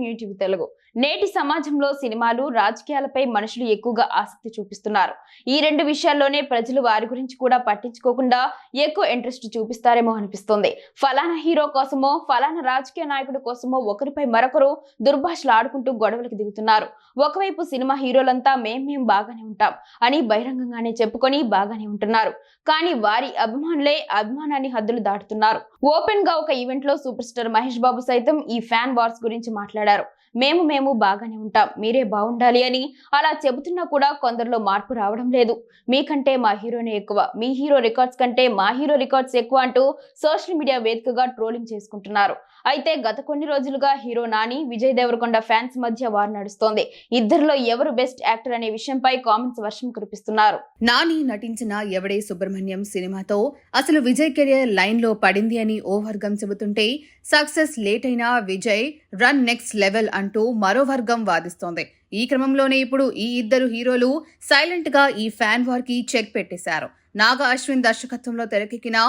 New TV Telugu. నేటి సమాజంలో సినిమాలు, రాజకీయాలపై మనుషులు ఎక్కువగా ఆసక్తి చూపిస్తున్నారు. ఈ రెండు విషయాల్లోనే ప్రజలు వారి గురించి కూడా పట్టించుకోకుండా ఎక్కువ ఇంట్రెస్ట్ చూపిస్తారేమో అనిపిస్తుంది. ఫలానా హీరో కోసమో, ఫలానా రాజకీయ నాయకుడి కోసమో ఒకరిపై మరొకరు దుర్భాషలు ఆడుకుంటూ గొడవలకు దిగుతున్నారు. ఒకవైపు సినిమా హీరోలంతా మేం బాగానే ఉంటాం అని బహిరంగంగానే చెప్పుకొని బాగానే ఉంటున్నారు. కానీ వారి అభిమానులే అభిమానాన్ని హద్దులు దాటుతున్నారు. ఓపెన్ గా ఒక ఈవెంట్ లో సూపర్ స్టార్ మహేష్ బాబు సైతం ఈ ఫ్యాన్ వార్స్ గురించి మాట్లాడారు. మేము బాగానే ఉంటాం, మీరే బాగుండాలి అని అలా చెబుతున్నా కూడా కొందరిలో మార్పు రావడం లేదు. మీకంటే మా హీరోనే ఎక్కువ, మీ హీరో రికార్డ్స్ కంటే మా హీరో రికార్డ్స్ ఎక్కువ అంటూ సోషల్ మీడియా వేదికగా ట్రోలింగ్ చేసుకుంటున్నారు. అయితే గత కొన్ని రోజులుగా హీరో నాని, విజయ్ దేవరకొండ ఫ్యాన్స్ మధ్య వార్ నడుస్తోంది. ఇద్దరిలో ఎవరు బెస్ట్ యాక్టర్ అనే విషయంపై కామెంట్స్ వర్షం కురిపిస్తున్నారు. నాని నటించిన ఎవడే సుబ్రహ్మణ్యం సినిమాతో అసలు విజయ్ కెరియర్ లైన్ లో పడింది అని ఓ వర్గం చెబుతుంటే, సక్సెస్ లేట్ అయినా విజయ్ రన్ నెక్స్ట్ లెవెల్ అంటూ మరో వర్గం వాదిస్తోంది. ఈ క్రమంలోనే ఇప్పుడు ఈ ఇద్దరు హీరోలు సైలెంట్ గా ఈ ఫ్యాన్ వార్ కి చెక్ పెట్టేశారు. నాగా అశ్విన్ దర్శకత్వంలో తెరకెక్కిన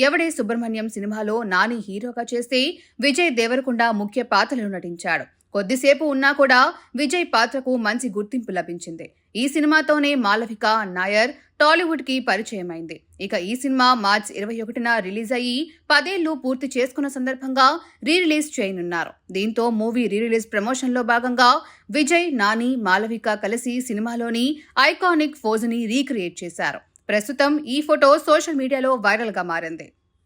ఎవడే సుబ్రహ్మణ్యం సినిమాలో నాని హీరోగా చేస్తే విజయ్ దేవరకొండ ముఖ్య పాత్రలో నటించాడు. కొద్దిసేపు ఉన్నా కూడా విజయ్ పాత్రకు మంచి గుర్తింపు లభించింది. ఈ సినిమాతోనే మాలవిక నాయర్ టాలీవుడ్ కి పరిచయమైంది. ఇక ఈ సినిమా మార్చి 21న రిలీజ్ అయ్యి 10 ఏళ్లు పూర్తి చేసుకున్న సందర్భంగా రిలీజ్ చేయనున్నారు. దీంతో మూవీ రిలీజ్ ప్రమోషన్ లో భాగంగా విజయ్, నాని, మాలవిక కలిసి సినిమాలోని ఐకానిక్ పోజ్ ని రీక్రియేట్ చేశారు. ప్రస్తుతం ఈ ఫోటో సోషల్ మీడియాలో వైరల్ గా మారింది.